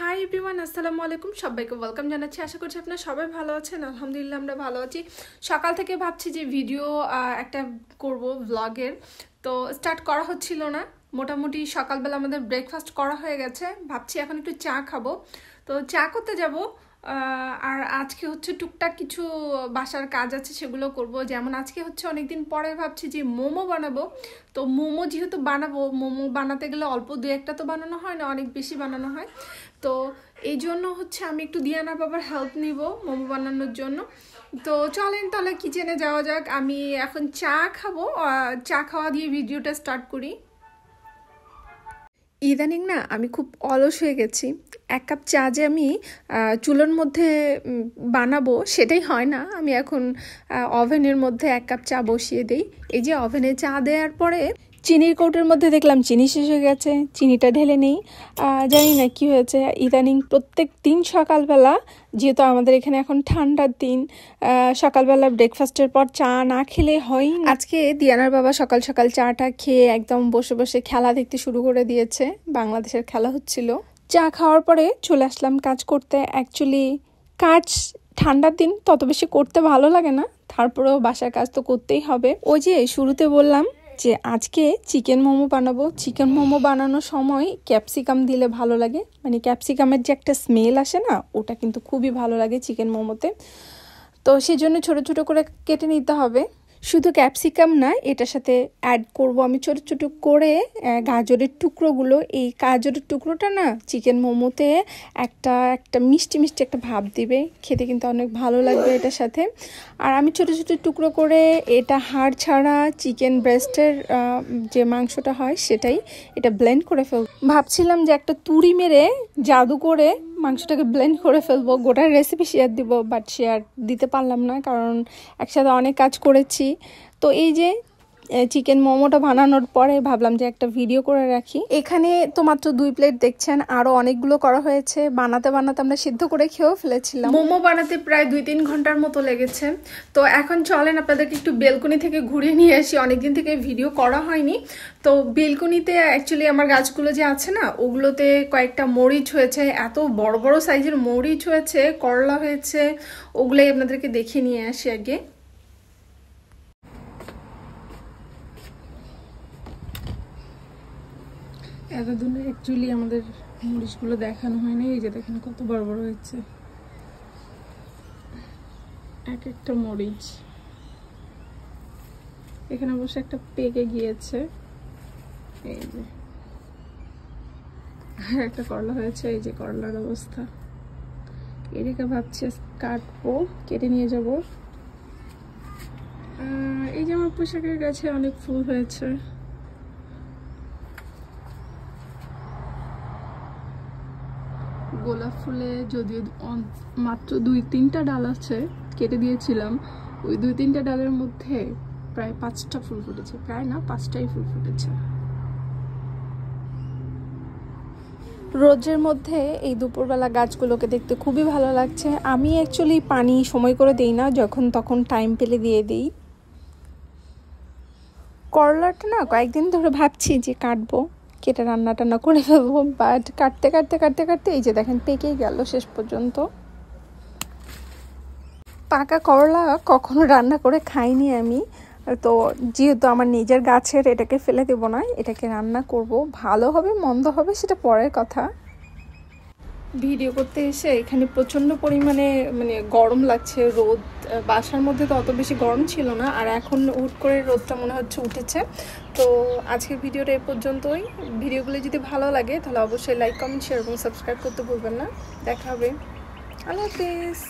Hi everyone, আসসালামু আলাইকুম। সবাইকে ওয়েলকাম জানাচ্ছি। আশা করছি আপনারা সবাই ভালো আছেন। আলহামদুলিল্লাহ আমরা ভালো আছি। সকাল থেকে ভাবছি যে ভিডিও একটা করব ব্লগের, তো স্টার্ট করা হচ্ছিল না। মোটামুটি সকালবেলা আমাদের ব্রেকফাস্ট করা হয়ে গেছে, ভাবছি এখন একটু চা খাবো। তো চা করতে যাব। আর আজকে হচ্ছে টুকটাক কিছু বাসার কাজ আছে, সেগুলো করব। যেমন আজকে হচ্ছে অনেকদিন পরে ভাবছি যে মোমো বানাবো। তো মোমো যেহেতু বানাবো, মোমো বানাতে গেলে অল্প দু একটা তো বানানো হয় না, অনেক বেশি বানানো হয়। তো এই জন্য হচ্ছে আমি একটু দিয়ানা বাবার হেল্প নিব মোমো বানানোর জন্য। তো চলেন তাহলে কিচেনে যাওয়া যাক। আমি এখন চা খাবো, চা খাওয়া দিয়ে ভিডিওটা স্টার্ট করি। ইদানিং না আমি খুব অলস হয়ে গেছি। এক কাপ চা যে আমি চুলোর মধ্যে বানাবো সেটাই হয় না। আমি এখন ওভেনের মধ্যে এক কাপ চা বসিয়ে দিই। এই যে ওভেনে চা দেওয়ার পরে চিনির কৌটোর মধ্যে দেখলাম চিনি শেষ হয়ে গেছে, চিনিটা ঢেলে নেই। জানি না কি হয়েছে, ইদানিং প্রত্যেক দিন সকালবেলা, যেহেতু আমাদের এখানে এখন ঠান্ডার দিন, সকালবেলা ব্রেকফাস্টের পর চা না খেলে হয়। আজকে দিয়ানার বাবা সকাল সকাল চাটা খেয়ে একদম বসে বসে খেলা দেখতে শুরু করে দিয়েছে। বাংলাদেশের খেলা হচ্ছিল। চা খাওয়ার পরে চলে আসলাম কাজ করতে। অ্যাকচুয়ালি কাজ ঠান্ডার দিন তত বেশি করতে ভালো লাগে না, তারপরেও বাসার কাজ তো করতেই হবে। ওই যে শুরুতে বললাম যে আজকে চিকেন মোমো বানাবো। চিকেন মোমো বানানোর সময় ক্যাপসিকাম দিলে ভালো লাগে, মানে ক্যাপসিকামের যে একটা স্মেল আসে না, ওটা কিন্তু খুবই ভালো লাগে চিকেন মোমোতে। তো সেই জন্য ছোটো ছোটো করে কেটে নিতে হবে। শুধু ক্যাপসিকাম না, এটার সাথে অ্যাড করব আমি ছোটো ছোটো করে গাজরের টুকরোগুলো। এই গাজরের টুকরোটা না চিকেন মোমোতে একটা একটা মিষ্টি মিষ্টি একটা ভাব দিবে, খেতে কিন্তু অনেক ভালো লাগবে এটার সাথে। আর আমি ছোটো ছোটো টুকরো করে এটা হাড় ছাড়া চিকেন ব্রেস্টের যে মাংসটা হয় সেটাই এটা ব্লেন্ড করে ফেলব। ভাবছিলাম যে একটা তুড়ি মেরে জাদু করে মাংসটাকে ব্লেন্ড করে ফেলবো, গোটার রেসিপি শেয়ার দিব, বাট শেয়ার দিতে পারলাম না কারণ একসাথে অনেক কাজ করেছি। তো এই যে চিকেন মোমোটা বানানোর পরে ভাবলাম যে একটা ভিডিও করে রাখি। এখানে তো মাত্র 2 প্লেট দেখছেন, আরও অনেকগুলো করা হয়েছে। বানাতে বানাতে আমরা সিদ্ধ করে খেয়েও ফেলেছিলাম। মোমো বানাতে প্রায় 2-3 ঘন্টার মতো লেগেছে। তো এখন চলেন আপনাদেরকে একটু বেলকনি থেকে ঘুরিয়ে নিয়ে আসি। অনেকদিন থেকে ভিডিও করা হয়নি। তো বেলকনিতে অ্যাকচুয়ালি আমার গাছগুলো যে আছে না, ওগুলোতে কয়েকটা মরিচ হয়েছে, এত বড় বড় সাইজের মরিচ হয়েছে, করলা হয়েছে, ওগুলোই আপনাদেরকে দেখিয়ে নিয়ে আসি আগে। এতদিনে অ্যাকচুয়ালি আমাদের মরিচগুলো দেখানো হয়নি। এই যে দেখেন কত বড় বড় হয়েছে এক একটা মরিচ। এখানে অবশ্য একটা পেকে গিয়েছে, এই যে। আর একটা করলা হয়েছে, এই যে করলার অবস্থা। এদিকে ভাবছি কাটবো, কেটে নিয়ে যাব। এই যে আমার পোশাকের গাছে অনেক ফুল হয়েছে। গোলাপ ফুলে যদিও মাত্র 2-3টা ডাল আছে, কেটে দিয়েছিলাম। ওই 2-3টা ডালের মধ্যে প্রায় 5টা ফুল ফুটেছে, প্রায় না 5টাই ফুল ফুটেছে। রোদের মধ্যে এই দুপুরবেলা গাছগুলোকে দেখতে খুবই ভালো লাগছে। আমি অ্যাকচুয়ালি পানি সময় করে দিই না, যখন তখন টাইম পেলে দিয়ে দিই। করলাটা না কয়েকদিন ধরে ভাবছি যে কাটবো, কেটে রান্না টান্না করে ফেলবো, বাট কাটতে কাটতে কাটতে কাটতে এই যে দেখেন পেকেই গেল শেষ পর্যন্ত। পাকা করলা কখনো রান্না করে খাইনি আমি, তো যেহেতু আমার নিজের গাছের, এটাকে ফেলে দেবো না, এটাকে রান্না করব। ভালো হবে মন্দ হবে সেটা পরের কথা। ভিডিও করতে এসে এখানে প্রচণ্ড পরিমাণে মানে গরম লাগছে। রোদ, বাসার মধ্যে তো অত বেশি গরম ছিল না, আর এখন হুট করে রোদটা মনে হচ্ছে উঠেছে। তো আজকের ভিডিওটা এ পর্যন্তই। ভিডিওগুলো যদি ভালো লাগে তাহলে অবশ্যই লাইক, কমেন্ট, শেয়ার এবং সাবস্ক্রাইব করতে ভুলবেন না। দেখা হবে। আল্লাহ হাফিজ।